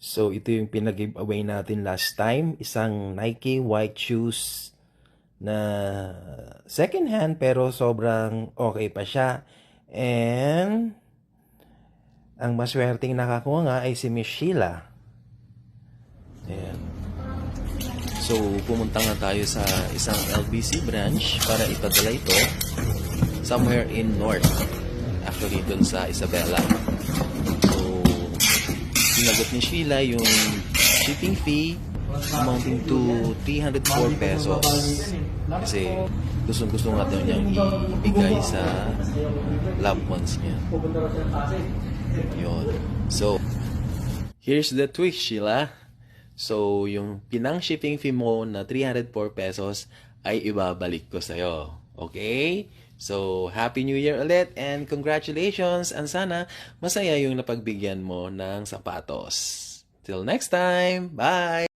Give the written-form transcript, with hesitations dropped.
So, ito yung pinag-giveaway natin last time. Isang Nike white shoes na second hand pero sobrang okay pa siya. And ang maswerteng nakakuha nga ay si Miss Sheila. Ayan. So, pumunta nga tayo sa isang LBC branch para ipadala ito somewhere in North. Actually, dun sa Isabela. So, sinagot ni Sheila yung shipping fee amounting to 304 pesos. Kasi gusto nga daw niyang ibigay sa loved ones niya. Yun. So, here's the twist, Sheila. So, yung pinang shipping fee mo na 304 pesos ay ibabalik ko sa'yo. Okay? So, Happy New Year ulit and congratulations! And sana masaya yung napagbigyan mo ng sapatos. Till next time! Bye!